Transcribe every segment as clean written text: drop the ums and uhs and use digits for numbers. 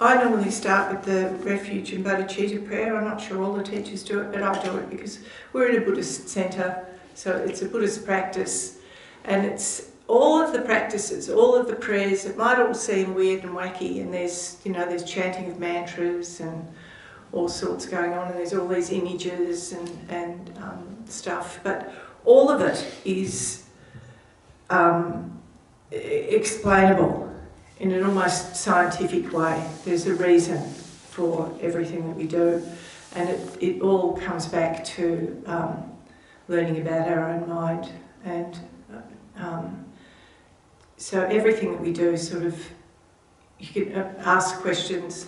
I normally start with the refuge and bodhicitta prayer. I'm not sure all the teachers do it, but I do it because we're in a Buddhist centre, so it's a Buddhist practice, and it's all of the practices, all of the prayers. It might all seem weird and wacky, and there's chanting of mantras and all sorts going on, and there's all these images and stuff, but all of it is explainable in an almost scientific way. There's a reason for everything that we do, and it all comes back to learning about our own mind, and so everything that we do sort of, you can ask questions.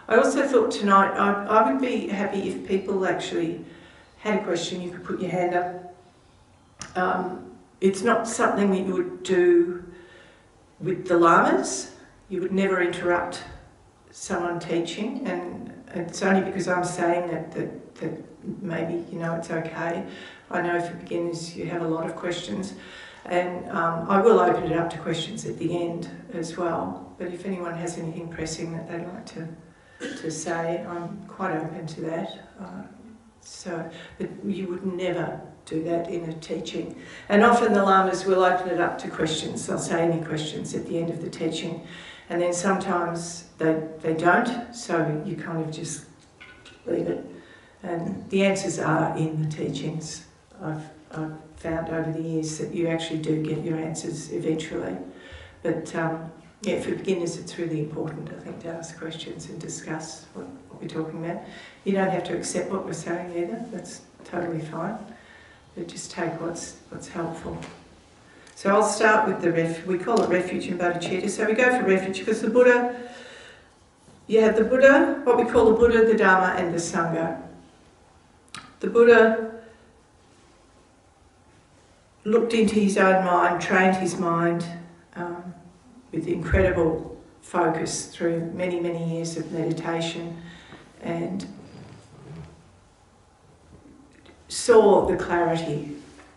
I also thought tonight I would be happy if people actually had a question. You could put your hand up. It's not something that you would do with the lamas. You would never interrupt someone teaching, and it's only because I'm saying that maybe it's okay. I know for beginners you have a lot of questions, and I will open it up to questions at the end as well. But if anyone has anything pressing that they'd like to say, I'm quite open to that. But you would never do that in a teaching. And often the lamas will open it up to questions. They'll say any questions at the end of the teaching. And then sometimes they don't, so you kind of just leave it. And the answers are in the teachings. I've found over the years that you actually do get your answers eventually. But for beginners it's really important, I think, to ask questions and discuss what we're talking about. You don't have to accept what we're saying either, that's totally fine. But just take what's helpful. So I'll start with we call it refuge and bodhicitta. So we go for refuge because the Buddha, you have the Buddha, what we call the Buddha, the Dharma and the Sangha. The Buddha looked into his own mind, trained his mind with incredible focus through many, many years of meditation, and saw the clarity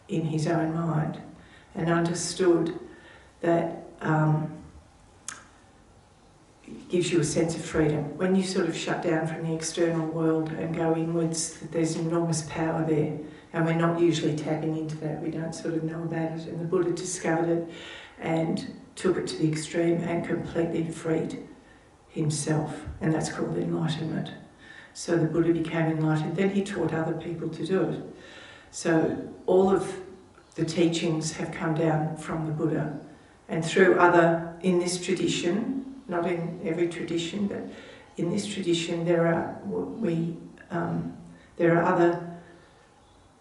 in his own mind and understood that it gives you a sense of freedom. When you sort of shut down from the external world and go inwards, there's enormous power there, and we're not usually tapping into that. We don't sort of know about it, and the Buddha discovered it and took it to the extreme and completely freed himself, and that's called enlightenment. So the Buddha became enlightened, then he taught other people to do it. So all of the teachings have come down from the Buddha, and through in this tradition, not in every tradition, but in this tradition there are other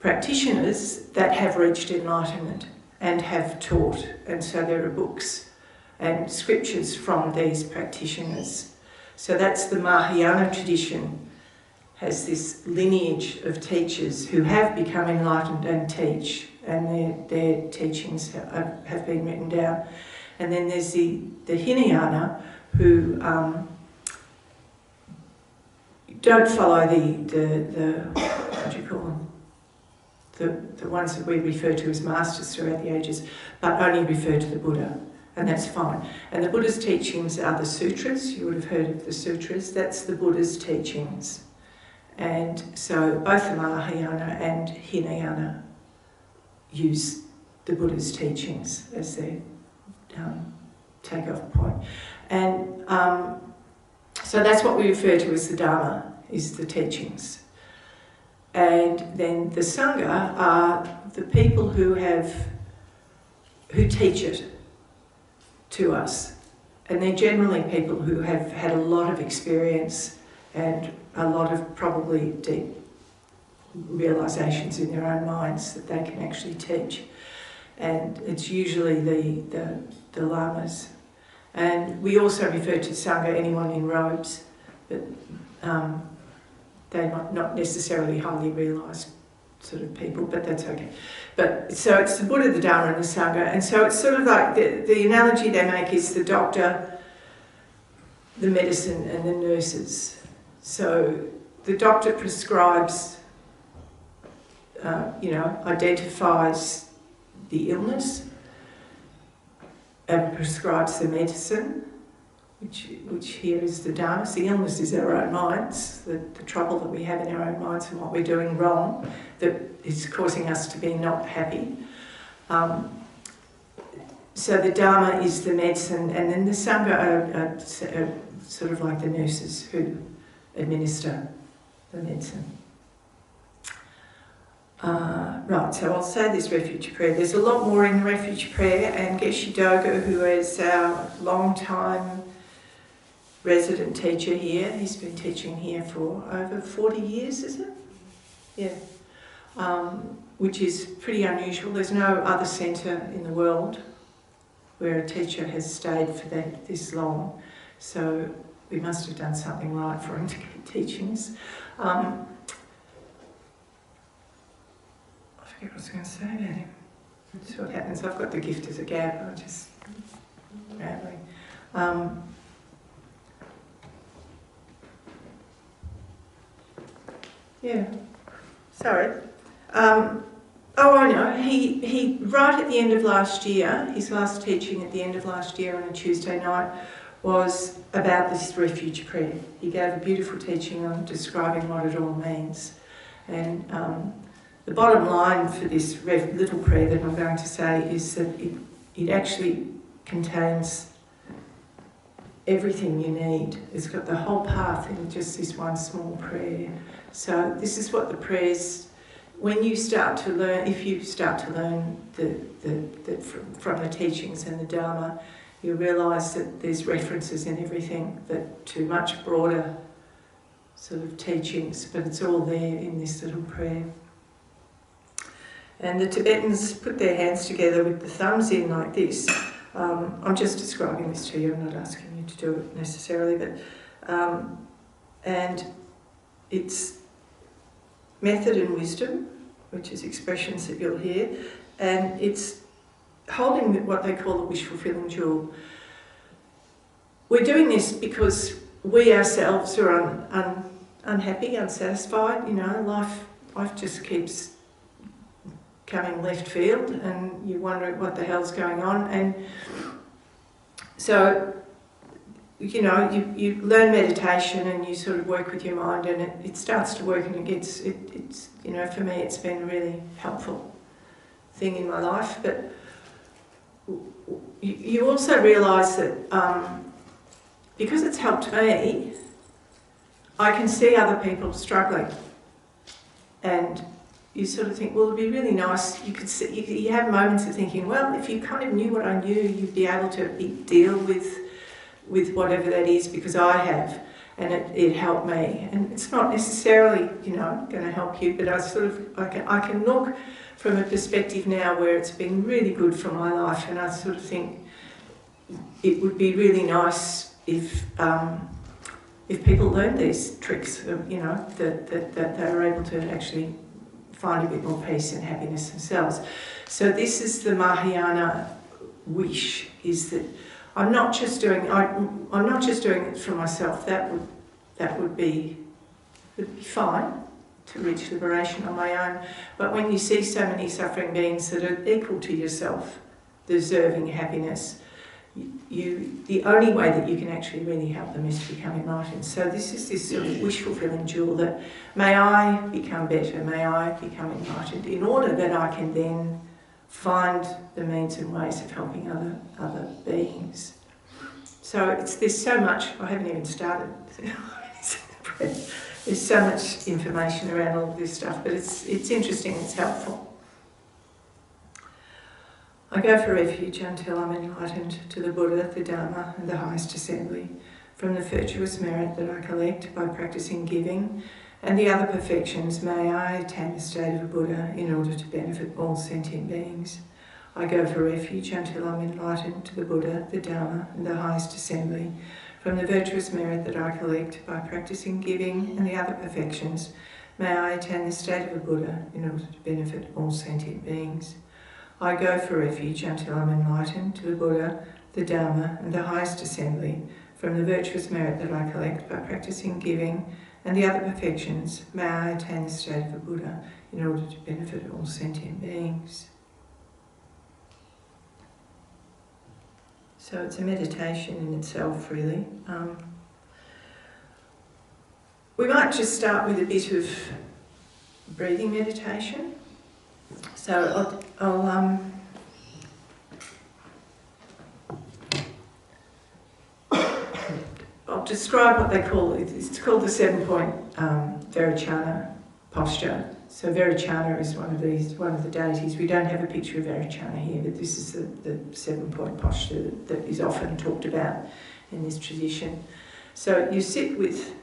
practitioners that have reached enlightenment and have taught, and so there are books and scriptures from these practitioners. So that's the Mahayana tradition, has this lineage of teachers who have become enlightened and teach, and their teachings have been written down. And then there's the Hinayana, who don't follow the what do you call them? The ones that we refer to as masters throughout the ages, but only refer to the Buddha, and that's fine. And the Buddha's teachings are the sutras. You would have heard of the sutras. That's the Buddha's teachings. And so both the Mahayana and Hinayana use the Buddha's teachings as their take-off point. And so that's what we refer to as the Dharma, is the teachings. And then the Sangha are the people who teach it to us. And they're generally people who have had a lot of experience and a lot of probably deep realizations in their own minds that they can actually teach. And it's usually the lamas. And we also refer to Sangha, anyone in robes, but they're not necessarily highly realised sort of people, but that's okay. But so it's the Buddha, the Dharma and the Sangha, and so it's sort of like the analogy they make is the doctor, the medicine and the nurses. So the doctor prescribes, identifies the illness and prescribes the medicine, which here is the Dharma. The illness is our own minds, the trouble that we have in our own minds and what we're doing wrong that is causing us to be not happy. So the Dharma is the medicine, and then the Sangha are sort of like the nurses who administer the medicine. Right, so I'll say this refuge prayer. There's a lot more in the refuge prayer, and Geshe Doga, who is our long-time resident teacher here, he's been teaching here for over 40 years, is it? Yeah. Which is pretty unusual. There's no other centre in the world where a teacher has stayed for this long, so we must have done something right for him to keep teaching us. I forget what I was going to say about him. That's what happens. I've got the gift as a gab. I just rambling. Yeah. Sorry. Oh, I know. He right at the end of last year, his last teaching at the end of last year on a Tuesday night was about this refuge prayer. He gave a beautiful teaching on describing what it all means. And the bottom line for this little prayer that I'm going to say is that it actually contains everything you need. It's got the whole path in just this one small prayer. So this is what the prayers, when you start to learn, if you start to learn from the teachings and the Dharma, you realise that there's references in everything to much broader sort of teachings, but it's all there in this little prayer. And the Tibetans put their hands together with the thumbs in like this. I'm just describing this to you, I'm not asking you to do it necessarily, but and it's method and wisdom, which is expressions that you'll hear, and it's holding what they call the wish-fulfilling jewel. We're doing this because we ourselves are unhappy, unsatisfied. You know, life just keeps coming left field, and you wonder what the hell's going on. And so, you know, you learn meditation and you sort of work with your mind, and it starts to work, and it's you know, for me it's been a really helpful thing in my life. But you also realise that because it's helped me, I can see other people struggling, and you sort of think, well, it'd be really nice. You could see, you have moments of thinking, well, if you kind of knew what I knew, you'd be able to deal with whatever that is, because I have, and it helped me. And it's not necessarily, you know, going to help you, but I can look from a perspective now where it's been really good for my life, and I sort of think it would be really nice if people learned these tricks, you know, that they were able to actually find a bit more peace and happiness themselves. So this is the Mahayana wish: is that I'm not just doing it for myself. That would be fine to reach liberation on my own. But when you see so many suffering beings that are equal to yourself, deserving happiness, the only way that you can actually really help them is to become enlightened. So this is this sort of wish-fulfilling jewel that may I become better, may I become enlightened, in order that I can then find the means and ways of helping other beings. So there's so much. I haven't even started. There's so much information around all of this stuff, but it's interesting, it's helpful. I go for refuge until I'm enlightened to the Buddha, the Dharma, and the highest assembly, from the virtuous merit that I collect by practicing giving and the other perfections. May I attain the state of a Buddha in order to benefit all sentient beings. I go for refuge until I'm enlightened to the Buddha, the Dharma, and the highest assembly, from the virtuous merit that I collect by practicing giving and the other perfections. May I attain the state of a Buddha in order to benefit all sentient beings. I go for refuge until I'm enlightened to the Buddha, the Dharma, and the highest assembly, from the virtuous merit that I collect by practicing giving and the other perfections. May I attain the state of a Buddha in order to benefit all sentient beings. So So it's a meditation in itself, really. We might just start with a bit of breathing meditation. So I'll describe what they call it. It's called the 7-point Vairocana posture. So Vairocana is one of the deities. We don't have a picture of Vairocana here, but this is the 7-point posture that is often talked about in this tradition. So you sit with,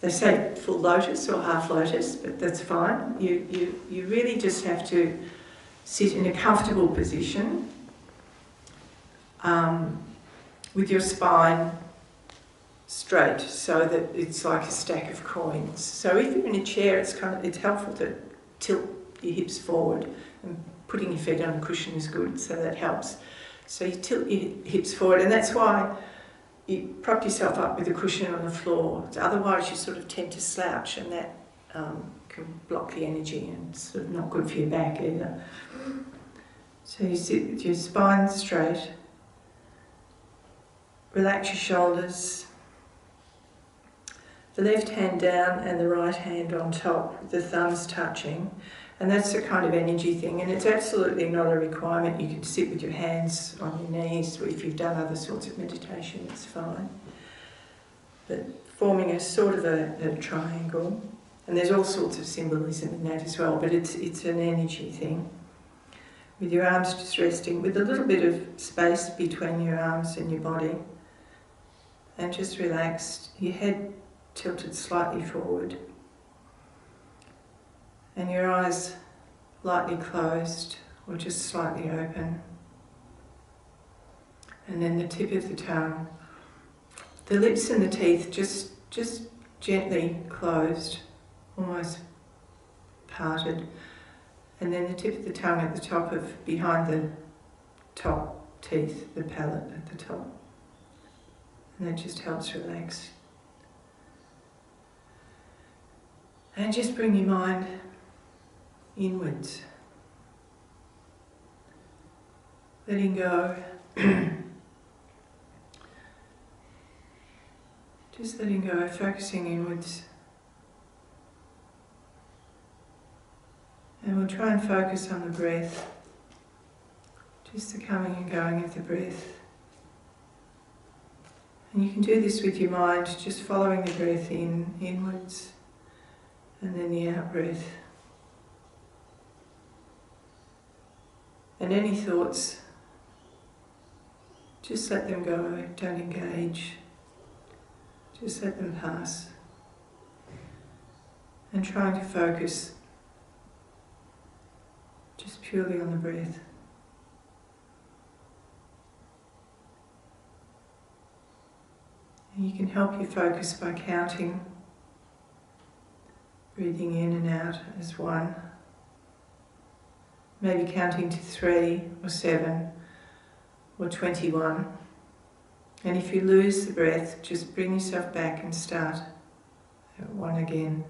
they say full lotus or half lotus, but that's fine. You really just have to sit in a comfortable position with your spine straight, so that it's like a stack of coins. So if you're in a chair, it's helpful to tilt your hips forward, and putting your feet on a cushion is good, so that helps. So you tilt your hips forward, and that's why you prop yourself up with a cushion on the floor. Otherwise you sort of tend to slouch, and that can block the energy, and it's sort of not good for your back either. So you sit with your spine straight, relax your shoulders, the left hand down and the right hand on top, with the thumbs touching, and that's a kind of energy thing, and it's absolutely not a requirement. You can sit with your hands on your knees, or if you've done other sorts of meditation, it's fine. But forming a sort of a triangle, and there's all sorts of symbolism in that as well, but it's an energy thing. With your arms just resting, with a little bit of space between your arms and your body, and just relaxed, your head tilted slightly forward, and your eyes lightly closed or just slightly open, and then the tip of the tongue, the lips and the teeth just gently closed, almost parted, and then the tip of the tongue at the top of, behind the top teeth, the palate at the top, and that just helps relax. And just bring your mind inwards, letting go, just letting go, focusing inwards. And we'll try and focus on the breath, just the coming and going of the breath. And you can do this with your mind, just following the breath inwards, and then the out breath. And any thoughts, just let them go, don't engage, just let them pass. And trying to focus just purely on the breath. And you can help your focus by counting, breathing in and out as 1. Maybe counting to 3 or 7 or 21. And if you lose the breath, just bring yourself back and start at 1 again.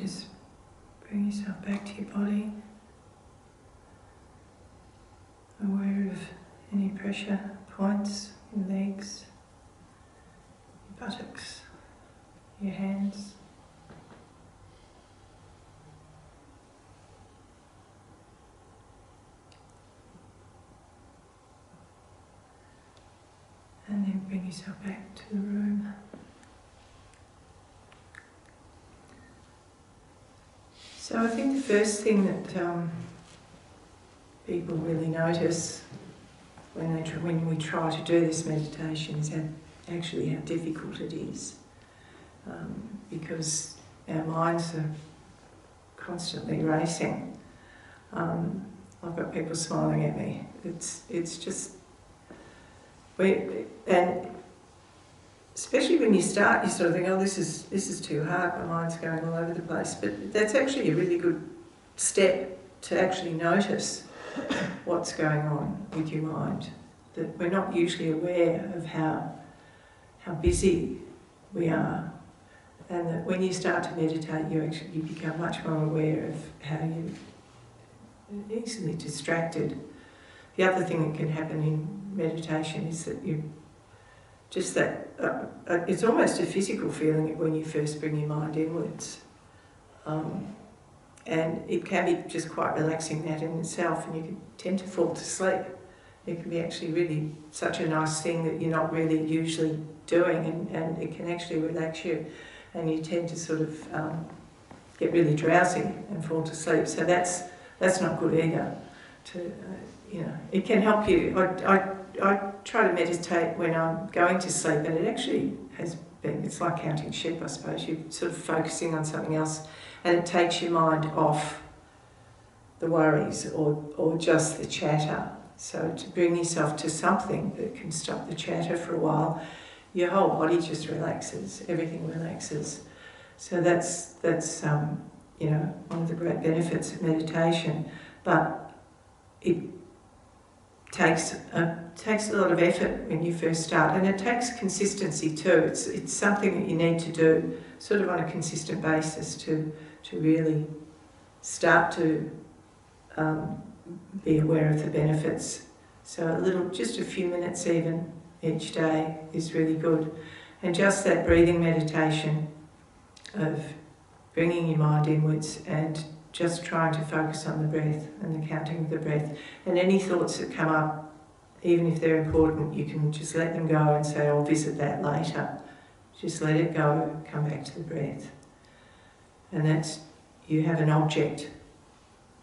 just bring yourself back to your body, aware of any pressure points, your legs, your buttocks, your hands. And then bring yourself back to the room. So I think the first thing that people really notice when we try to do this meditation is how difficult it is, because our minds are constantly racing. I've got people smiling at me. It's just. And especially when you start, you sort of think, oh, this is too hard, my mind's going all over the place. But that's actually a really good step to actually notice what's going on with your mind. That we're not usually aware of how busy we are. And that when you start to meditate, you become much more aware of how you're easily distracted. The other thing that can happen in meditation is that it's almost a physical feeling when you first bring your mind inwards. And it can be just quite relaxing that in itself, and you can tend to fall to sleep. It can be actually really such a nice thing that you're not really usually doing, and it can actually relax you, and you tend to sort of get really drowsy and fall to sleep. So that's not good either. It can help you. I try to meditate when I'm going to sleep, and it actually has been, it's like counting sheep, I suppose. You're sort of focusing on something else, and it takes your mind off the worries or just the chatter. So to bring yourself to something that can stop the chatter for a while, your whole body just relaxes, everything relaxes. So that's one of the great benefits of meditation. But it takes a lot of effort when you first start, and it takes consistency too. It's something that you need to do sort of on a consistent basis to really start to be aware of the benefits. So just a few minutes even each day is really good. And just that breathing meditation of bringing your mind inwards and just trying to focus on the breath and the counting of the breath. And any thoughts that come up, even if they're important, you can just let them go and say, I'll visit that later. Just let it go, come back to the breath. And that's, you have an object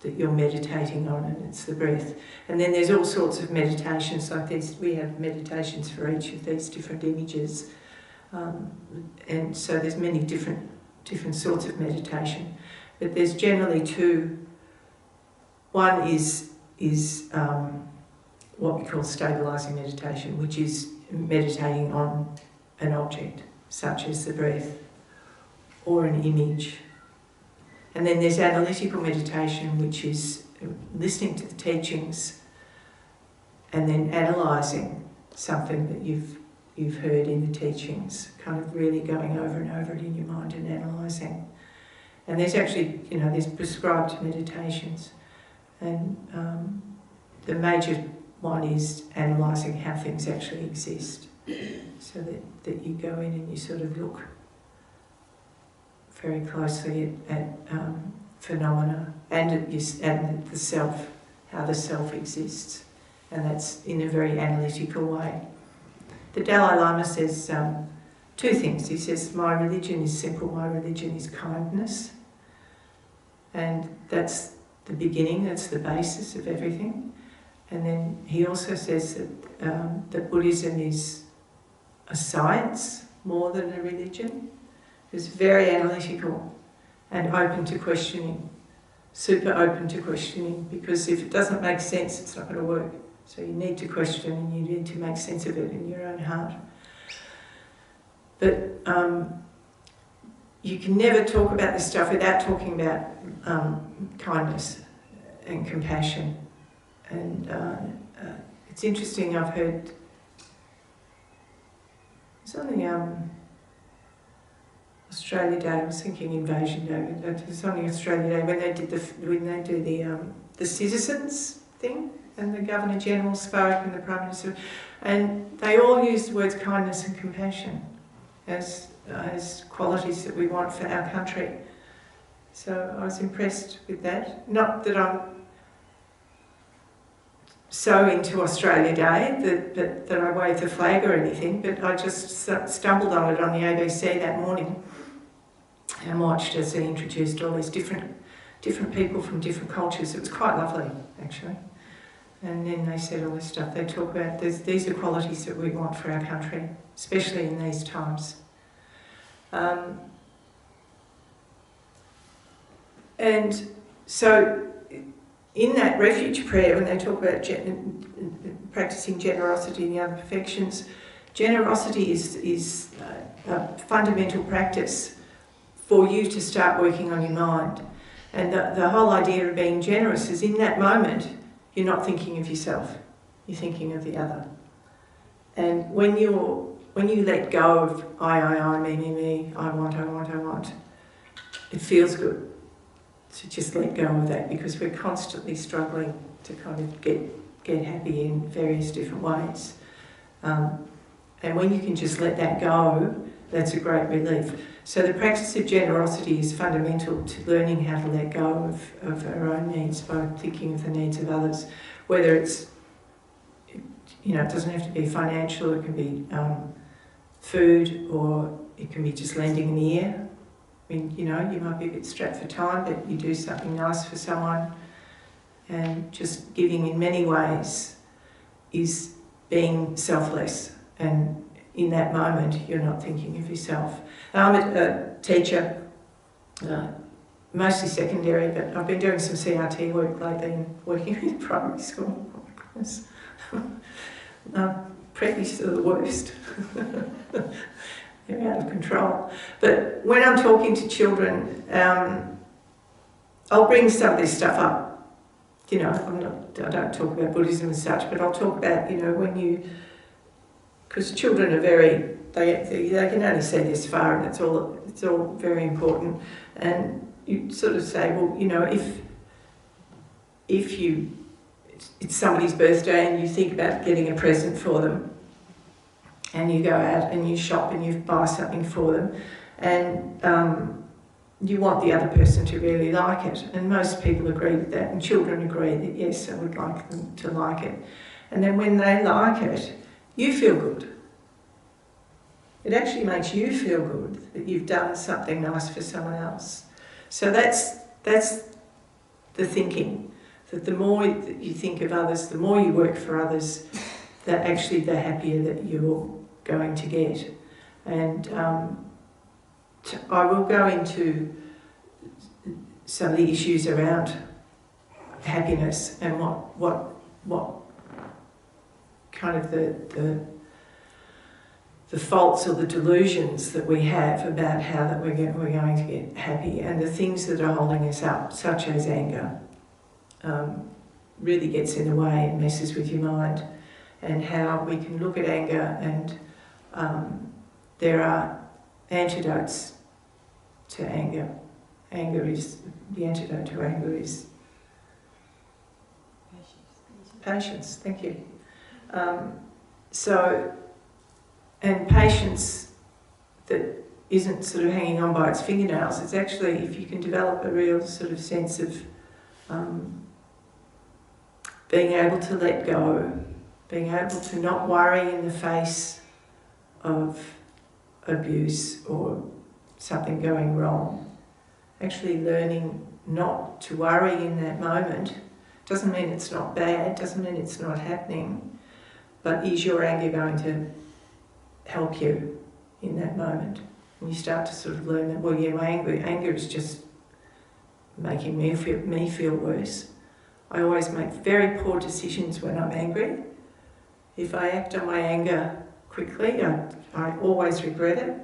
that you're meditating on, and it's the breath. And then there's all sorts of meditations like this. We have meditations for each of these different images. And so there's many different sorts of meditation. But there's generally two. One is what we call stabilising meditation, which is meditating on an object, such as the breath, or an image. And then there's analytical meditation, which is listening to the teachings and then analysing something that you've heard in the teachings, kind of really going over and over it in your mind and analysing. And there's actually, there's prescribed meditations. And the major one is analysing how things actually exist. So that you go in and you sort of look very closely at phenomena and at the self, how the self exists. And that's in a very analytical way. The Dalai Lama says two things. He says, my religion is simple, my religion is kindness. And that's the beginning, that's the basis of everything. And then he also says that Buddhism is a science more than a religion. It's very analytical and open to questioning, super open to questioning, because if it doesn't make sense, it's not going to work. So you need to question and you need to make sense of it in your own heart. But you can never talk about this stuff without talking about kindness and compassion. And it's interesting, I've heard something, Australia Day. I was thinking Invasion Day. It was only Australia Day when they do the citizens thing, and the Governor General spoke and the Prime Minister, and they all used the words kindness and compassion as qualities that we want for our country. So I was impressed with that. Not that I'm so into Australia Day that I wave the flag or anything, but I just stumbled on it on the ABC that morning and watched as they introduced all these different people from different cultures. It was quite lovely, actually. And then they said all this stuff. They talk about these are qualities that we want for our country, especially in these times. And so in that refuge prayer, when they talk about practicing generosity and the other perfections, generosity is a fundamental practice for you to start working on your mind. And the whole idea of being generous is in that moment, you're not thinking of yourself, you're thinking of the other. And when you let go of I, me, I want, it feels good to just let go of that, because we're constantly struggling to kind of get happy in various different ways. And when you can just let that go, that's a great relief. So the practice of generosity is fundamental to learning how to let go of our own needs by thinking of the needs of others, whether it's, it doesn't have to be financial, it can be food, or it can be just lending an ear. I mean, you might be a bit strapped for time, but you do something nice for someone, and just giving in many ways is being selfless, and in that moment you're not thinking of yourself. I'm a teacher, mostly secondary, but I've been doing some CRT work lately and working in primary school. Preppies are the worst. They're out of control. But when I'm talking to children, I'll bring some of this stuff up. I don't talk about Buddhism and such, but I'll talk about, because children are they can only see this far, and it's all very important. And you sort of say, well, if it's somebody's birthday and you think about getting a present for them, and you go out and you shop and you buy something for them, and you want the other person to really like it, and most people agree with that, and children agree that yes, I would like them to like it. And then when they like it, you feel good. It actually makes you feel good that you've done something nice for someone else. So that's the thinking, that the more that you think of others, the more you work for others, that actually the happier that you're going to get. And I will go into some of the issues around happiness and what kind of the faults or the delusions that we have about how that we're going to get happy, and the things that are holding us up, such as anger, really gets in the way and messes with your mind, and how we can look at anger, and there are antidotes to anger. The antidote to anger is patience. Thank you. And patience that isn't sort of hanging on by its fingernails. It's actually, if you can develop a real sort of sense of being able to let go, being able to not worry in the face of abuse or something going wrong. Actually learning not to worry in that moment doesn't mean it's not bad, doesn't mean it's not happening, but is your anger going to help you in that moment? And you start to sort of learn that, well, yeah, my anger is just making me feel worse. I always make very poor decisions when I'm angry. If I act on my anger quickly, I always regret it.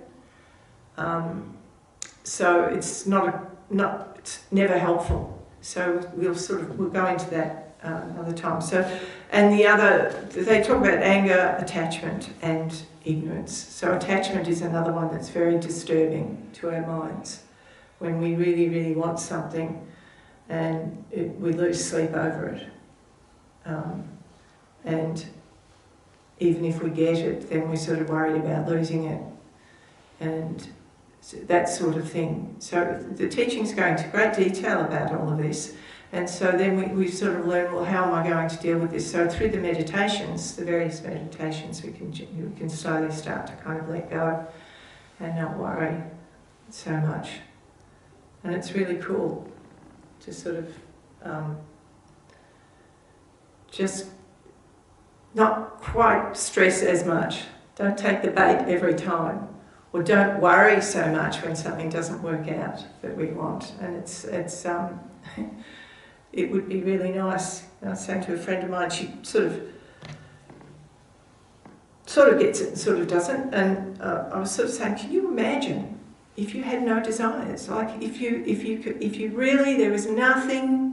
So it's it's never helpful. So we'll go into that another time. So, and the other, they talk about anger, attachment and ignorance. So attachment is another one that's very disturbing to our minds. When we really, really want something and we lose sleep over it. And even if we get it, then we're sort of worried about losing it. And that sort of thing. So the teachings go into great detail about all of this. And so then we sort of learn, well, how am I going to deal with this? So through the meditations, the various meditations, we can slowly start to kind of let go and not worry so much. And it's really cool to sort of just not quite stress as much. Don't take the bait every time. Or don't worry so much when something doesn't work out that we want. And it would be really nice. I was saying to a friend of mine, she sort of gets it and sort of doesn't. And I was sort of saying, can you imagine if you had no desires? Like if you really, there was nothing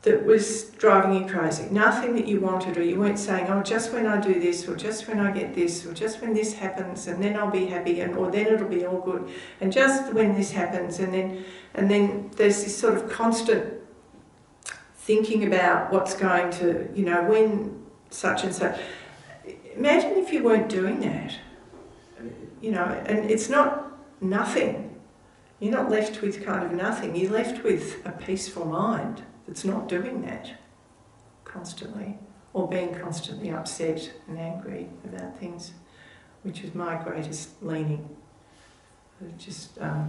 that was driving you crazy, nothing that you wanted, or you weren't saying, oh, just when I do this, or just when I get this, or just when this happens, and then I'll be happy, or then it'll be all good, and just when this happens, and then there's this sort of constant thinking about what's going to, when such and such. Imagine if you weren't doing that, and it's not nothing. You're not left with kind of nothing. You're left with a peaceful mind that's not doing that constantly, or being constantly upset and angry about things, which is my greatest leaning. Just that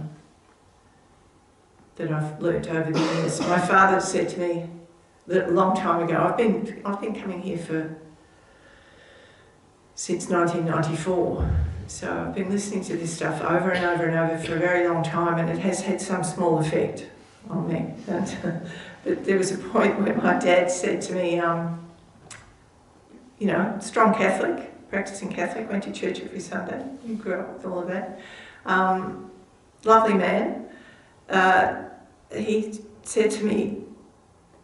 I've learnt over the years. My father said to me a long time ago, I've been coming here since 1994. So I've been listening to this stuff over and over and over for a very long time, and it has had some small effect on me. But there was a point where my dad said to me, strong Catholic, practicing Catholic, went to church every Sunday, you grew up with all of that. Lovely man. He said to me,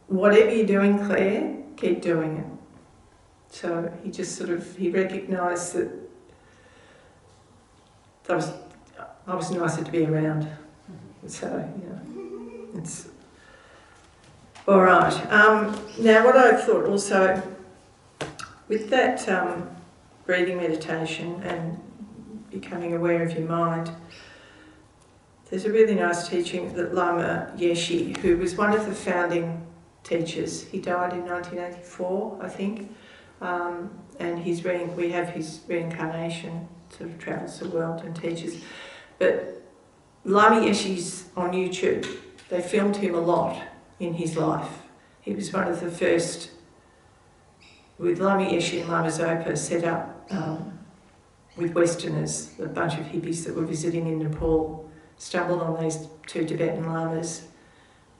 whatever you're doing, Claire, keep doing it. So he just he recognised that I was nicer to be around. So, it's all right. Now, what I thought also, with that breathing meditation and becoming aware of your mind, there's a really nice teaching that Lama Yeshe, who was one of the founding teachers, he died in 1984, I think, and we have his reincarnation, sort of travels the world and teaches. But Lama Yeshe's on YouTube. They filmed him a lot in his life. He was one of the first, with Lama Yeshe and Lama Zopa, set up with Westerners, a bunch of hippies that were visiting in Nepal, stumbled on these two Tibetan lamas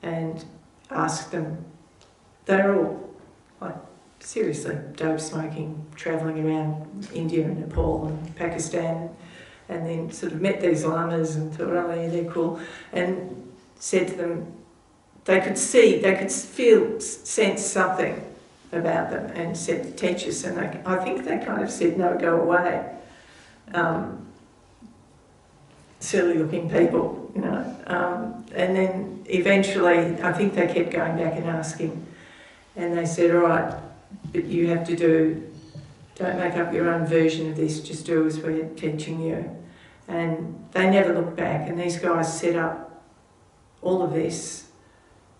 and asked them, they're all, like, seriously, dope smoking, travelling around India and Nepal and Pakistan, and then sort of met these lamas and thought, oh yeah, they're cool, and said to them, they could feel, sense something about them, and said, teach us, and I think they kind of said, no, go away. Silly looking people, and then eventually I think they kept going back and asking, and they said, all right, but you have to don't make up your own version of this, just do as we're teaching you. And they never looked back, and these guys set up all of this,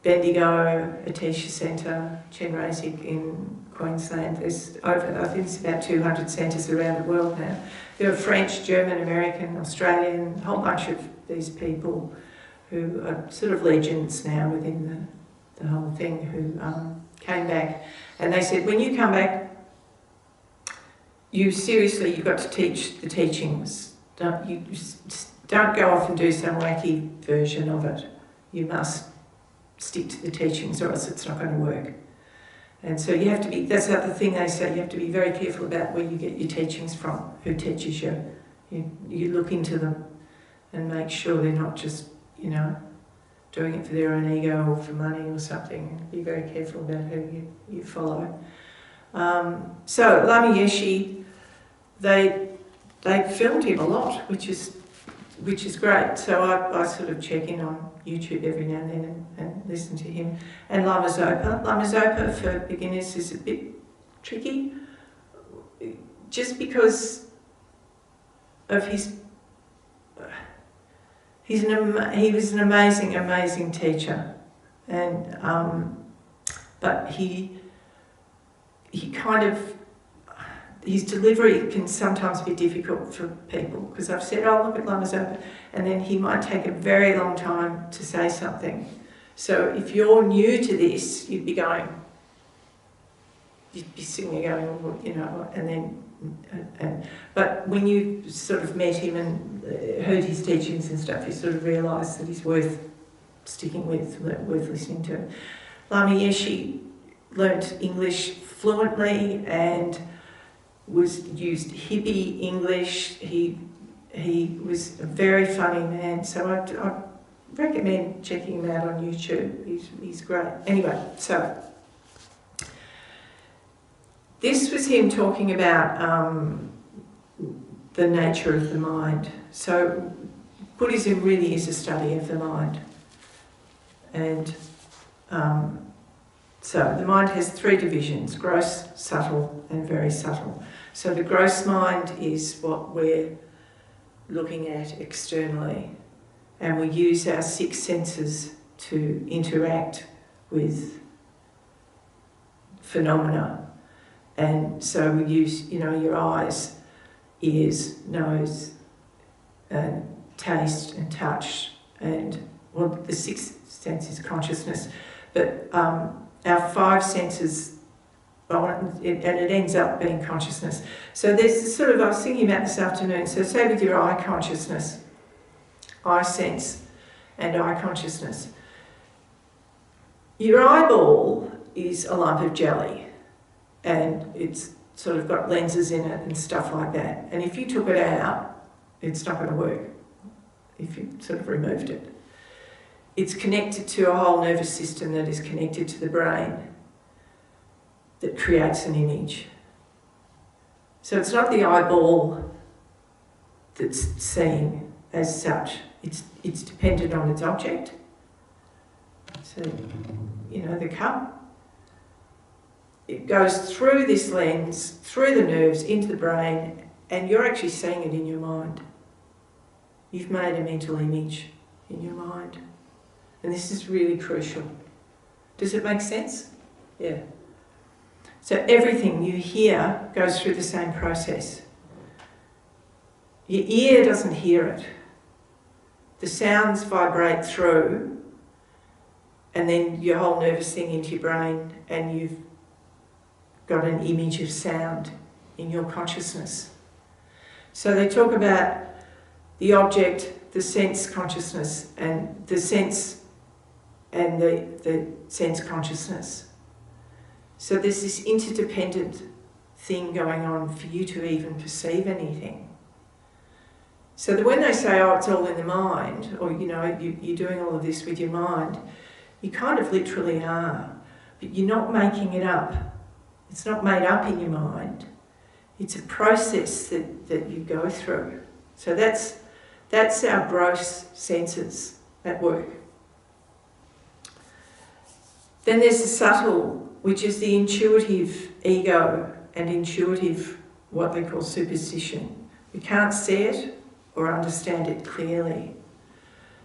Bendigo, Atisha Centre, Chenrezig in Queensland. There's I think it's about 200 centres around the world now. There are French, German, American, Australian, a whole bunch of these people who are sort of legends now within the whole thing, who came back. And they said, when you come back, you've got to teach the teachings. Don't go off and do some wacky version of it. You must stick to the teachings, or else it's not going to work. And so you have to be, that's the other thing they say, you have to be very careful about where you get your teachings from, who teaches you. You look into them and make sure they're not just, doing it for their own ego or for money or something. Be very careful about who you follow. So Lama Yeshe, they filmed him a lot, which is great. So I sort of check in on YouTube every now and then and listen to him. And Lama Zopa. Lama Zopa for beginners is a bit tricky, just because of he was an amazing teacher, and but he kind of, his delivery can sometimes be difficult for people, because I've said, oh, look at Lama Zopa, and then he might take a very long time to say something. So if you're new to this, you'd be sitting there going, well, you know, and then, but when you sort of met him and heard his teachings and stuff, you sort of realise that he's worth sticking with, worth listening to. Lama Yeshe learnt English fluently and used hippie English. He was a very funny man, so I recommend checking him out on YouTube. He's great. Anyway, so this was him talking about the nature of the mind. So Buddhism really is a study of the mind. And so the mind has three divisions: gross, subtle, and very subtle. So the gross mind is what we're looking at externally, and we use our six senses to interact with phenomena. And so we use, you know, your eyes, ears, nose, and taste and touch, and well, the sixth sense is consciousness. But our five senses, and it ends up being consciousness. So there's this sort of, I was thinking about this afternoon, so say with your eye consciousness, eye sense and eye consciousness. Your eyeball is a lump of jelly, and it's sort of got lenses in it and stuff like that. And if you took it out, it's not going to work if you sort of removed it. It's connected to a whole nervous system that is connected to the brain that creates an image. So it's not the eyeball that's seen as such. It's dependent on its object. So, you know, the cup, it goes through this lens, through the nerves, into the brain, and you're actually seeing it in your mind. You've made a mental image in your mind. And this is really crucial. Does it make sense? Yeah. So everything you hear goes through the same process. Your ear doesn't hear it. The sounds vibrate through, and then your whole nervous thing into your brain, and you've got an image of sound in your consciousness. So they talk about the object, the sense consciousness, and the sense and the sense consciousness. So there's this interdependent thing going on for you to even perceive anything. So that when they say, oh, it's all in the mind, or, you know, you're doing all of this with your mind, you kind of literally are, but you're not making it up. It's not made up in your mind. It's a process that you go through. So that's our gross senses at work. Then there's the subtle, which is the intuitive ego and intuitive, what they call superstition. We can't see it or understand it clearly.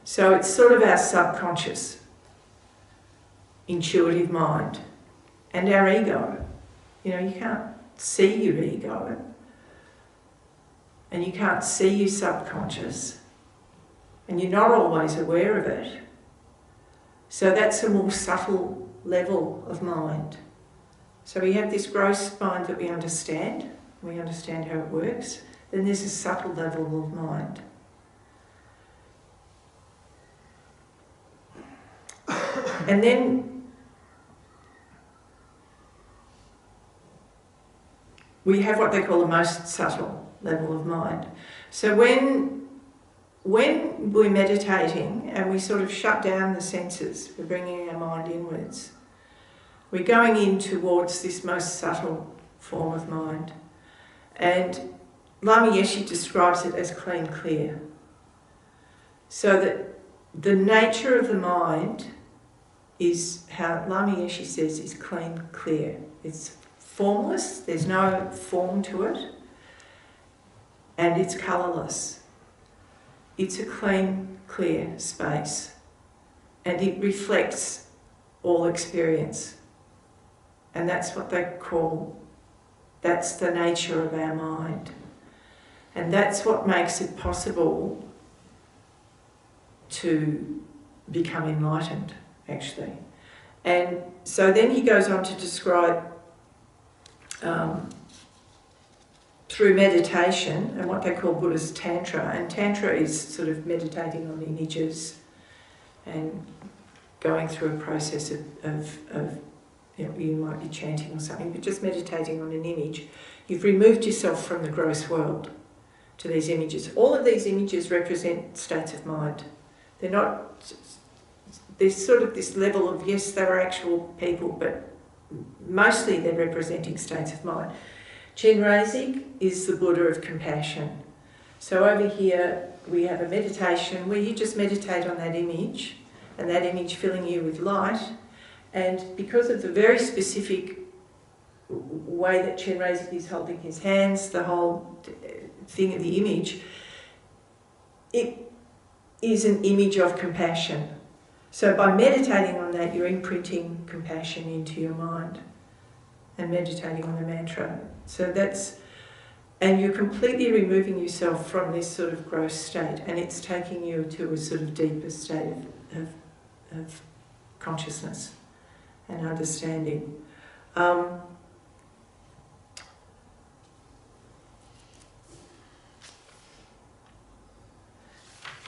So it's sort of our subconscious, intuitive mind, and our ego. You know, you can't see your ego, and you can't see your subconscious, and you're not always aware of it. So that's a more subtle level of mind. So we have this gross mind that we understand how it works. Then there's a subtle level of mind. And then we have what they call the most subtle level of mind. So when when we're meditating and we sort of shut down the senses, we're bringing our mind inwards, we're going in towards this most subtle form of mind. And Lama Yeshe describes it as clean clear. So that the nature of the mind is, how Lama Yeshe says, is clean clear. It's formless, there's no form to it, and it's colourless. It's a clean, clear space, and it reflects all experience. And that's what they call, that's the nature of our mind. And that's what makes it possible to become enlightened, actually. And so then he goes on to describe through meditation and what they call Buddhist Tantra. And Tantra is sort of meditating on images and going through a process of you know, you might be chanting or something, but just meditating on an image. You've removed yourself from the gross world to these images. All of these images represent states of mind. They're not, there's sort of this level of, yes, they're actual people, but mostly they're representing states of mind. Chenrezig is the Buddha of compassion. So over here we have a meditation where you just meditate on that image, and that image filling you with light. And because of the very specific way that Chenrezig is holding his hands, the whole thing of the image, it is an image of compassion. So by meditating on that, you're imprinting compassion into your mind and meditating on the mantra. So that's, and you're completely removing yourself from this sort of gross state, and it's taking you to a sort of deeper state of consciousness and understanding.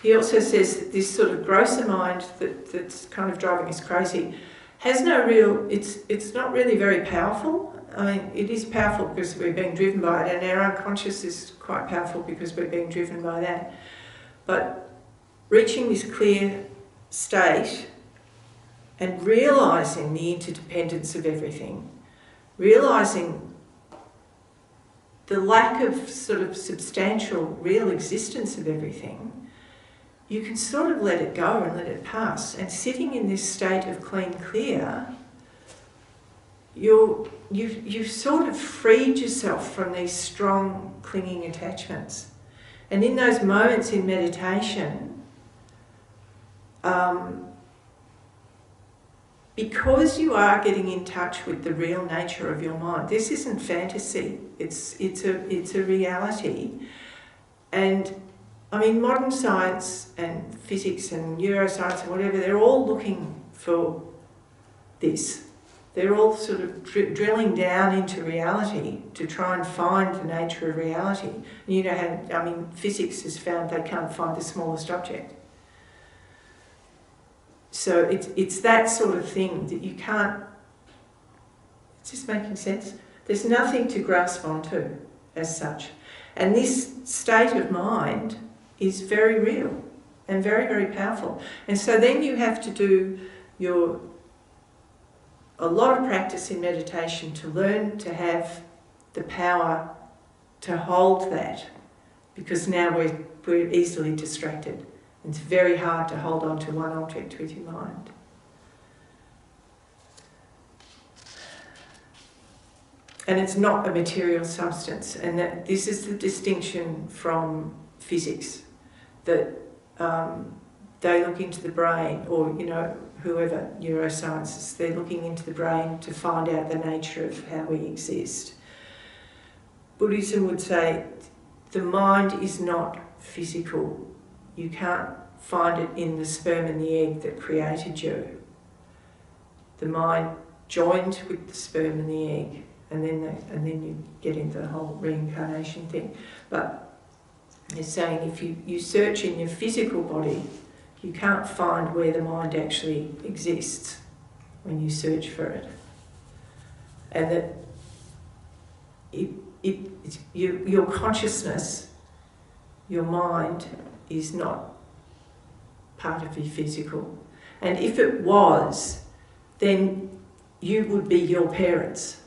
He also says that this sort of grosser mind that's kind of driving us crazy has no real, it's not really very powerful. I mean, it is powerful because we're being driven by it, and our unconscious is quite powerful because we're being driven by that. But reaching this clear state and realising the interdependence of everything, realising the lack of sort of substantial real existence of everything, you can sort of let it go and let it pass. And sitting in this state of clean clear, you've sort of freed yourself from these strong clinging attachments. And in those moments in meditation, because you are getting in touch with the real nature of your mind, this isn't fantasy, it's a reality. And I mean, modern science and physics and neuroscience and whatever, they're all looking for this. They're all sort of drilling down into reality to try and find the nature of reality. And you know how, I mean, physics has found they can't find the smallest object. So it's that sort of thing that you can't, it's just making sense. There's nothing to grasp onto as such. And this state of mind is very real and very, very powerful. And so then you have to do a lot of practice in meditation to learn to have the power to hold that, because now we're easily distracted. It's very hard to hold on to one object with your mind. And it's not a material substance, and that this is the distinction from physics, that they look into the brain, or you know, whoever, neuroscientists, they're looking into the brain to find out the nature of how we exist. Buddhism would say the mind is not physical. You can't find it in the sperm and the egg that created you. The mind joined with the sperm and the egg, and then you get into the whole reincarnation thing. But they're saying if you search in your physical body, you can't find where the mind actually exists when you search for it. And that your consciousness, your mind, is not part of your physical. And if it was, then you would be your parents.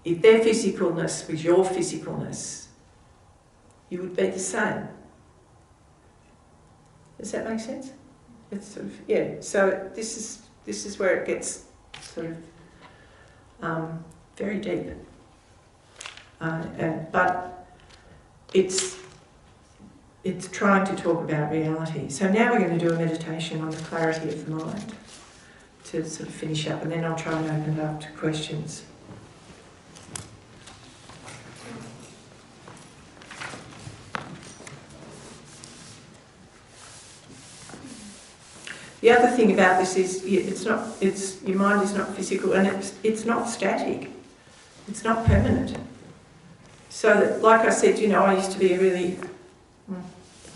If their physicalness was your physicalness, you would be the same. Does that make sense? It's sort of, yeah. So this is where it gets sort of very deep. But it's trying to talk about reality. So now we're going to do a meditation on the clarity of the mind to sort of finish up, and then I'll try and open it up to questions. The other thing about this is your mind is not physical, and it's not static. It's not permanent. So that, like I said, I used to be a really, I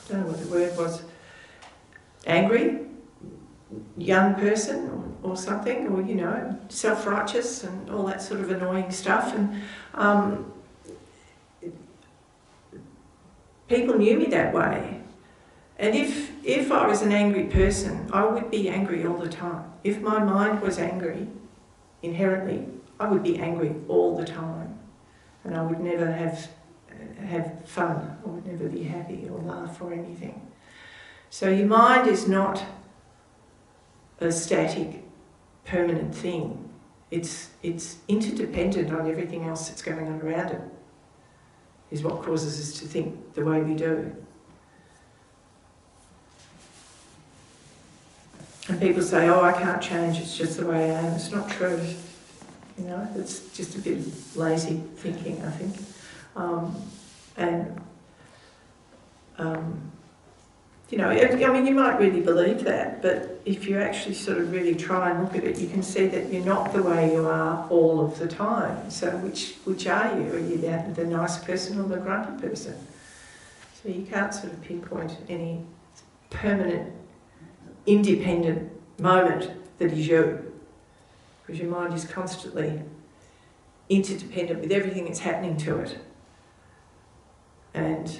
don't know what the word was, angry young person or something, or self-righteous and all that sort of annoying stuff. And people knew me that way. And if I was an angry person, I would be angry all the time. If my mind was angry, inherently, I would be angry all the time. And I would never have fun. I would never be happy or laugh or anything. So your mind is not a static, permanent thing. It's interdependent on everything else that's going on around it, is what causes us to think the way we do. And people say, oh, I can't change, it's just the way I am. It's not true. It's just a bit of lazy thinking, I think. You might really believe that, but if you actually sort of really try and look at it, you can see that you're not the way you are all of the time. So which are you? Are you the nice person or the grumpy person? So you can't sort of pinpoint any permanent, independent moment that is you, because your mind is constantly interdependent with everything that's happening to it. And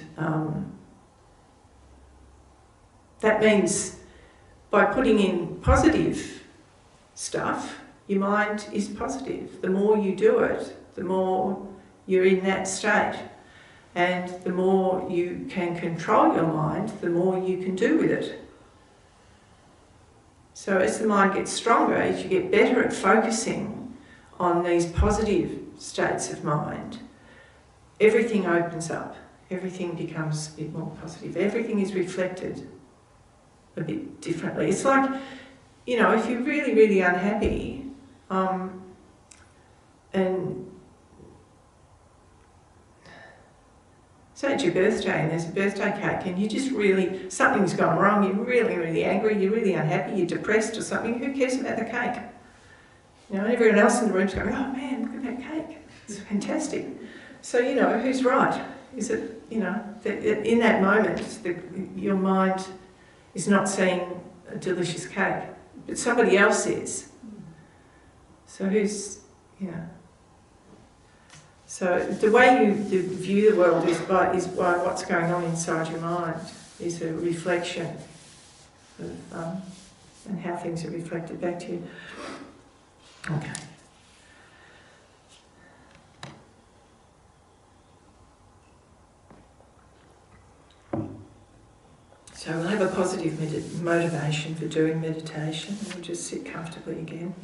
that means by putting in positive stuff, your mind is positive. The more you do it, the more you're in that state. And the more you can control your mind, the more you can do with it. So as the mind gets stronger, as you get better at focusing on these positive states of mind, everything opens up. Everything becomes a bit more positive. Everything is reflected a bit differently. It's like, if you're really, really unhappy, and say it's your birthday and there's a birthday cake and you just really, something's gone wrong, you're really, really angry, you're really unhappy, you're depressed or something, who cares about the cake? Everyone else in the room's going, oh man, look at that cake, it's fantastic. So, who's right? Is it, in that moment, your mind is not seeing a delicious cake, but somebody else is. So who's, So the way you view the world is by what's going on inside your mind, is a reflection of, and how things are reflected back to you. Okay. So we'll have a positive motivation for doing meditation. We'll just sit comfortably again.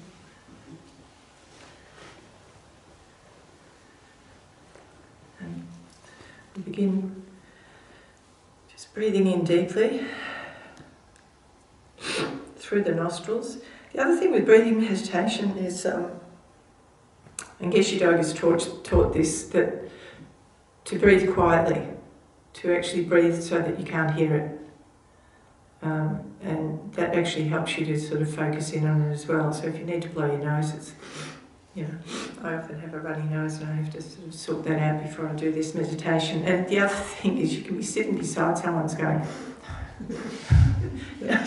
And we begin just breathing in deeply through the nostrils. The other thing with breathing meditation is, and Geshe Doga's taught this, that to breathe quietly, to actually breathe so that you can't hear it. And that actually helps you to sort of focus in on it as well. So if you need to blow your nose, it's, I often have a runny nose and I have to sort of sort that out before I do this meditation. And the other thing is you can be sitting beside someone's going,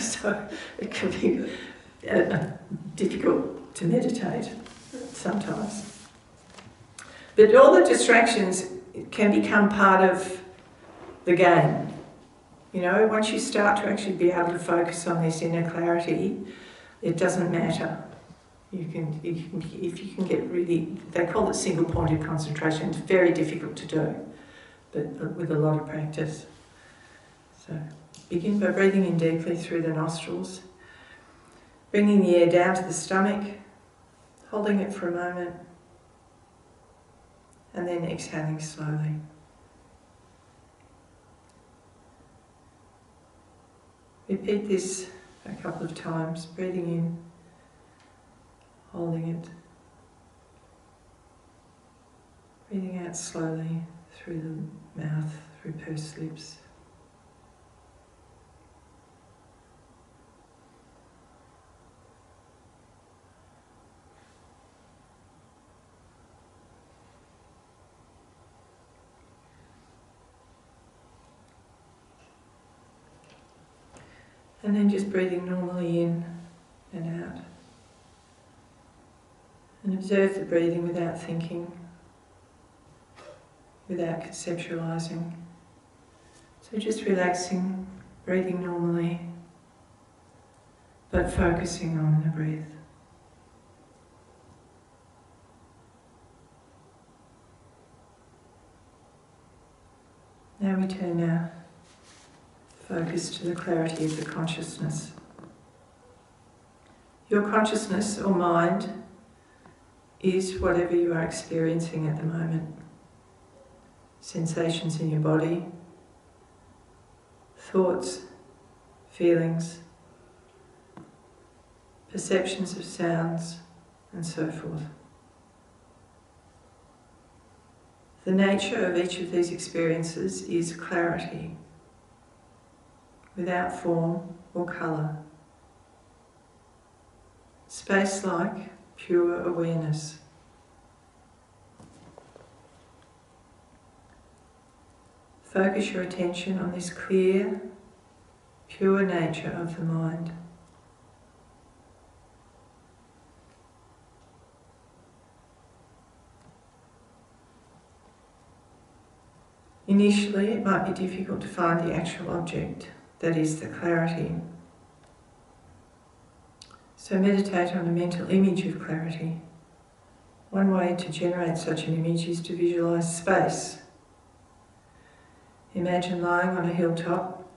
so it can be difficult to meditate sometimes. But all the distractions can become part of the game. You know, once you start to actually be able to focus on this inner clarity, it doesn't matter. If you can get really, they call it single pointed concentration. It's very difficult to do, but with a lot of practice. So begin by breathing in deeply through the nostrils, bringing the air down to the stomach, holding it for a moment, and then exhaling slowly. Repeat this a couple of times, breathing in, holding it, breathing out slowly through the mouth, through pursed lips. And then just breathing normally in and out. And observe the breathing without thinking, without conceptualizing. So just relaxing, breathing normally, but focusing on the breath. Now we turn our focus to the clarity of the consciousness. Your consciousness or mind is whatever you are experiencing at the moment. Sensations in your body, thoughts, feelings, perceptions of sounds, and so forth. The nature of each of these experiences is clarity, without form or colour. Space-like, pure awareness. Focus your attention on this clear, pure nature of the mind. Initially, it might be difficult to find the actual object, that is the clarity. So meditate on a mental image of clarity. One way to generate such an image is to visualize space. Imagine lying on a hilltop,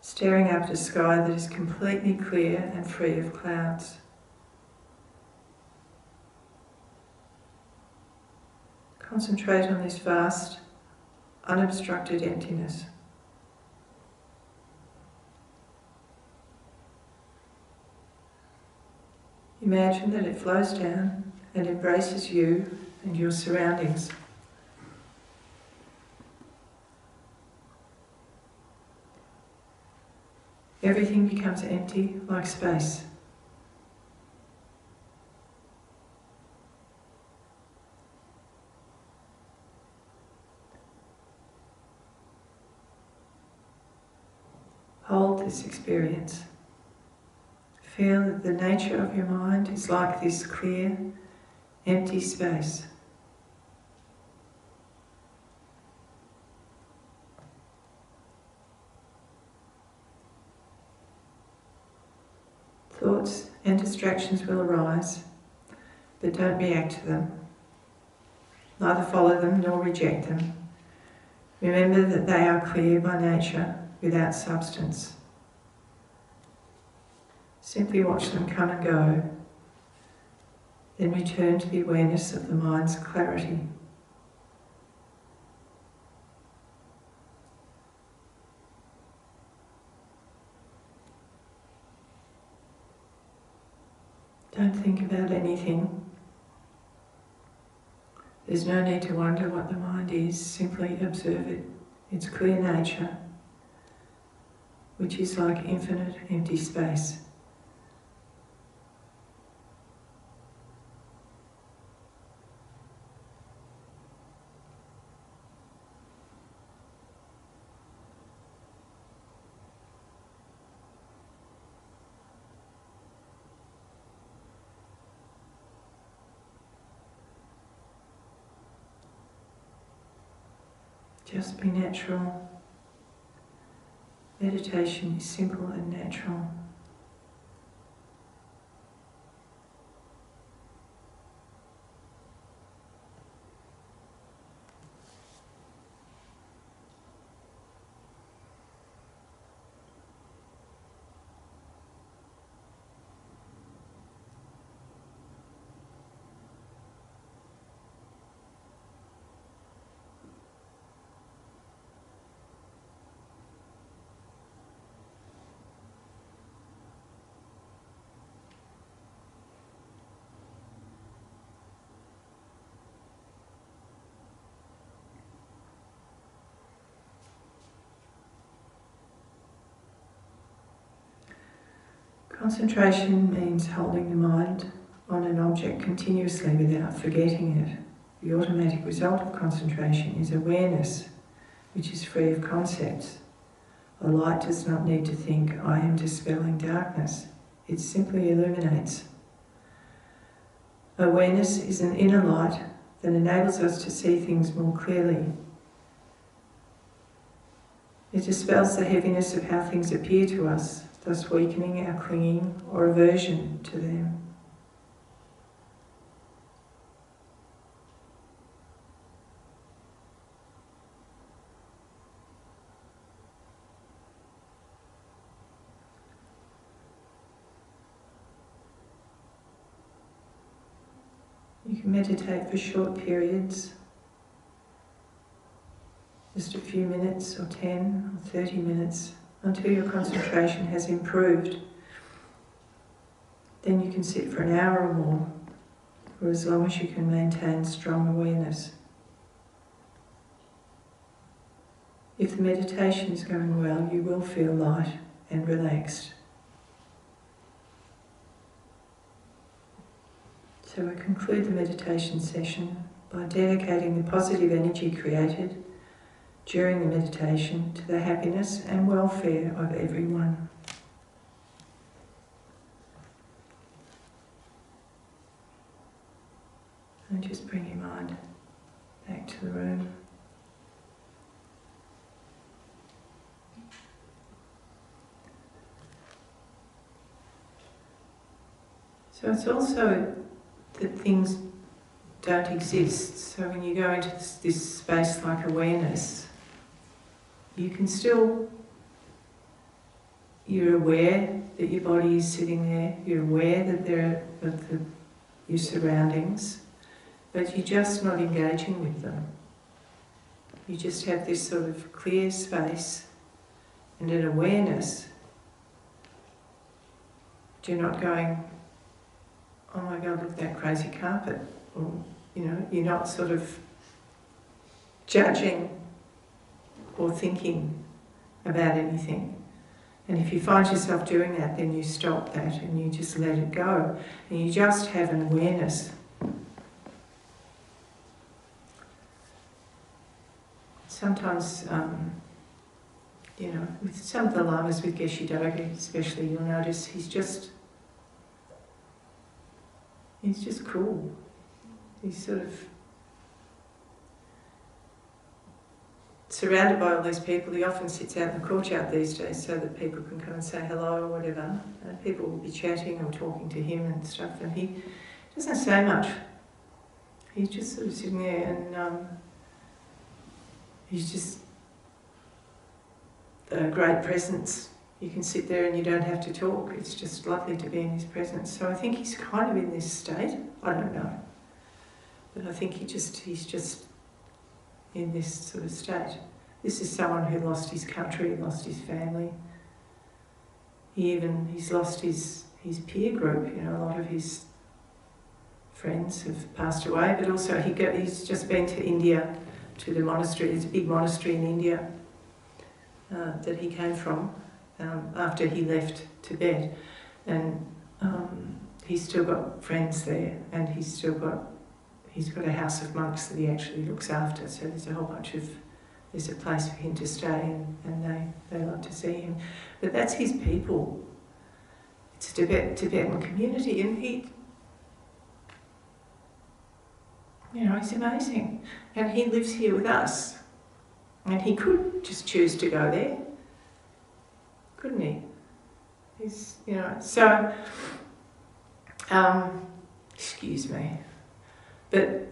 staring up at a sky that is completely clear and free of clouds. Concentrate on this vast, unobstructed emptiness. Imagine that it flows down and embraces you and your surroundings. Everything becomes empty, like space. Hold this experience. Feel that the nature of your mind is like this clear, empty space. Thoughts and distractions will arise, but don't react to them. Neither follow them nor reject them. Remember that they are clear by nature, without substance. Simply watch them come and go, then return to the awareness of the mind's clarity. Don't think about anything. There's no need to wonder what the mind is, simply observe it, its clear nature, which is like infinite empty space. Just be natural. Meditation is simple and natural. Concentration means holding the mind on an object continuously without forgetting it. The automatic result of concentration is awareness, which is free of concepts. A light does not need to think, I am dispelling darkness. It simply illuminates. Awareness is an inner light that enables us to see things more clearly. It dispels the heaviness of how things appear to us, thus weakening our clinging or aversion to them. You can meditate for short periods, just a few minutes or 10 or 30 minutes, until your concentration has improved. Then you can sit for an hour or more, or as long as you can maintain strong awareness. If the meditation is going well, you will feel light and relaxed. So we conclude the meditation session by dedicating the positive energy created during the meditation to the happiness and welfare of everyone. And just bring your mind back to the room. So it's also that things don't exist. So when you go into this space like awareness, you can still, you're aware that your body is sitting there, you're aware that your surroundings, but you're just not engaging with them. You just have this sort of clear space and an awareness. You're not going, oh my God, look at that crazy carpet. Or, you're not sort of judging or thinking about anything. And if you find yourself doing that, then you stop that and you just let it go. And you just have an awareness. Sometimes, with some of the lamas, with Geshe Doge especially, you'll notice he's just cool. He's sort of surrounded by all these people. He often sits out in the courtyard these days so that people can come and say hello or whatever. And people will be chatting or talking to him and stuff, and he doesn't say much. He's just sort of sitting there, and he's just a great presence. You can sit there and you don't have to talk. It's just lovely to be in his presence. So I think he's kind of in this state. I don't know. But I think he's just in this sort of state. This is someone who lost his country, lost his family. He's lost his peer group. A lot of his friends have passed away, but also he's just been to India, to the monastery. There's a big monastery in India that he came from after he left Tibet, and he's still got friends there, and he's got a house of monks that he actually looks after. So there's a place for him to stay, and they like to see him. But that's his people. It's a Tibetan community, and he's amazing. And he lives here with us. And he could just choose to go there. couldn't he? He's, you know, so, excuse me, but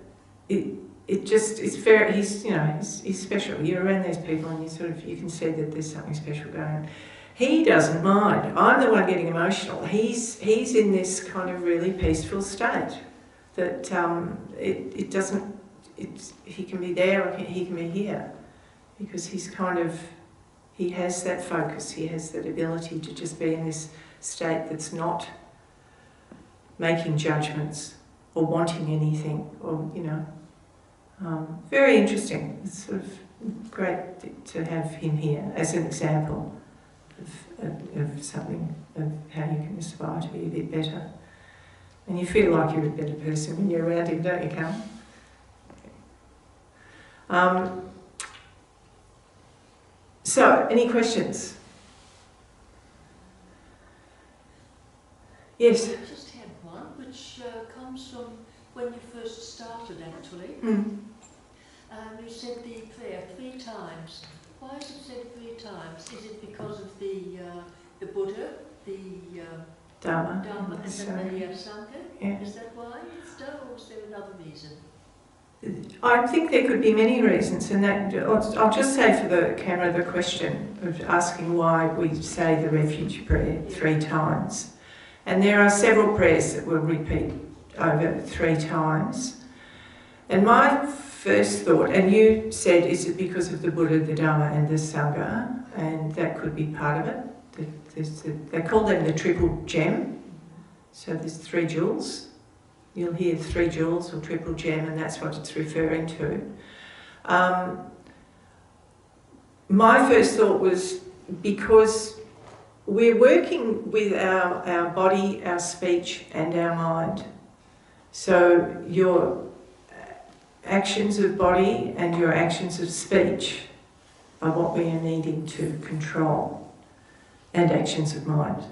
it's very, he's, you know, he's special. You're around these people and you can see that there's something special going on. He doesn't mind. I'm the one getting emotional. He's in this kind of really peaceful state that he can be there or he can be here, because he has that focus, he has that ability to just be in this state that's not making judgments or wanting anything, or, you know, very interesting. It's sort of great to have him here as an example of something, of how you can aspire to be a bit better. And you feel like you're a better person when you're around him, don't you, Carl? So, any questions? Yes? I just had one, which comes from when you first started, actually. You said the prayer 3 times. Why is it said 3 times? Is it because of the Buddha, the Dharma, and then the Sangha? Yeah. Is that why it's done, or is there another reason? I think there could be many reasons, and that I'll just say for the camera the question of asking why we say the refuge prayer 3 times. And there are several prayers that will repeat over 3 times. And my first thought, and you said, is it because of the Buddha, the Dharma and the Sangha? And that could be part of it. They call them the triple gem. So there's 3 jewels. You'll hear 3 jewels or triple gem, and that's what it's referring to. My first thought was because we're working with our body, our speech and our mind. So your actions of body and your actions of speech are what we are needing to control, and actions of mind.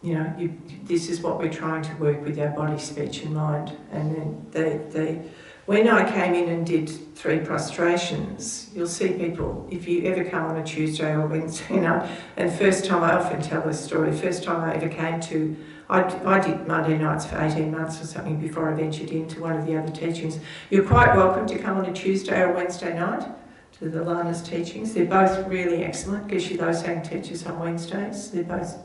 You know, this is what we're trying to work with, our body, speech and mind. And then when I came in and did 3 prostrations, you'll see people, if you ever come on a Tuesday or Wednesday night, and first time, I often tell this story, first time I ever came to, I did Monday nights for 18 months or something before I ventured into one of the other teachings. You're quite welcome to come on a Tuesday or Wednesday night to the Lama's teachings. They're both really excellent. Geshe Losang teaches on Wednesdays. They're both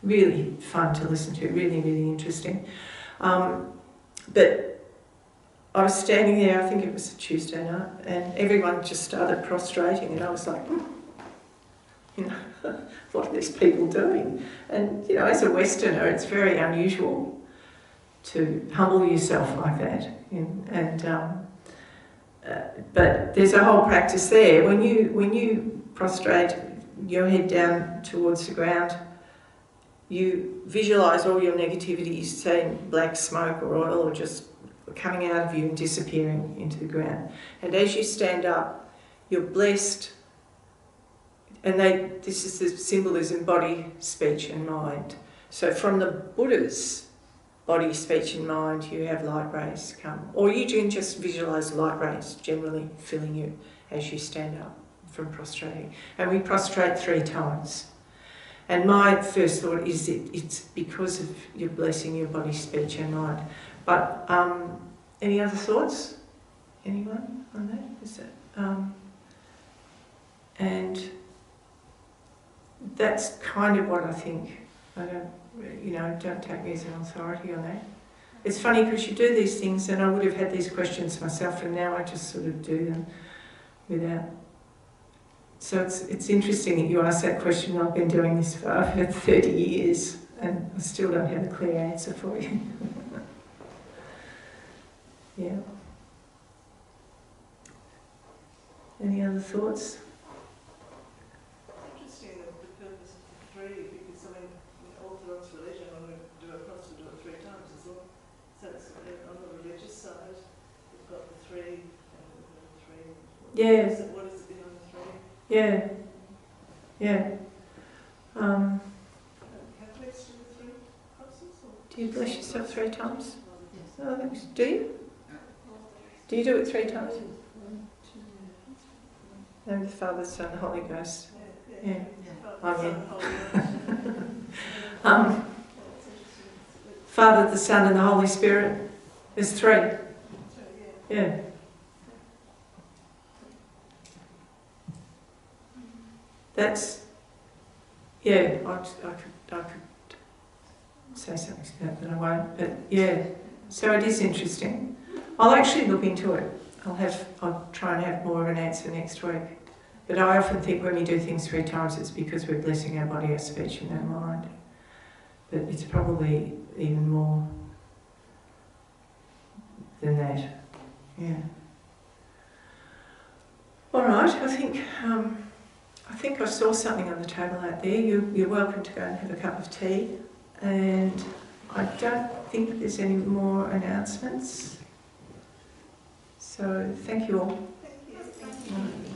really fun to listen to, really, really interesting. But I was standing there, I think it was a Tuesday night, and everyone just started prostrating, and I was like, you know, what are these people doing? And, you know, as a Westerner, it's very unusual to humble yourself like that. But there's a whole practice there. When you prostrate, your head down towards the ground, you visualise all your negativities, say black smoke or oil, or just coming out of you and disappearing into the ground. And as you stand up, you're blessed. And this is the symbolism, body, speech and mind. So from the Buddha's body, speech and mind, you have light rays come. Or you can just visualise light rays generally filling you as you stand up from prostrating. And we prostrate 3 times. And my first thought is it's because of your blessing your body, speech and mind. But any other thoughts? Anyone on that? Is that and that's kind of what I think. I don't take me as an authority on that. It's funny because you do these things, and I would have had these questions myself, and now I just sort of do them without. So it's interesting that you asked that question. I've been doing this for over 30 years, and I still don't have a clear answer for you. Yeah. Any other thoughts? Interesting that the purpose of the 3, because I mean, in Orthodox religion, when we do a cross, we do it 3 times as well. So it's on the religious side, we've got the 3 and the 3. Yeah. What is it behind the 3? Yeah. Yeah. Catholics do the 3 crosses? Or? Do you bless yourself 3 times? Oh, do you? Do you do it 3 times? Name of the Father, Son, Holy Ghost. Yeah. Father, Oh, yeah. Son, and Holy Ghost. Um, Yeah, it's interesting. Father, the Son, and the Holy Spirit. There's three. So, yeah. Yeah. That's, yeah, I could say something to that, but I won't. But yeah, so it is interesting. I'll actually look into it. I'll try and have more of an answer next week. But I often think when we do things 3 times, it's because we're blessing our body, our speech, and our mind. But it's probably even more than that. Yeah. All right. I think I saw something on the table out there. You're welcome to go and have a cup of tea. And I don't think there's any more announcements. So thank you all.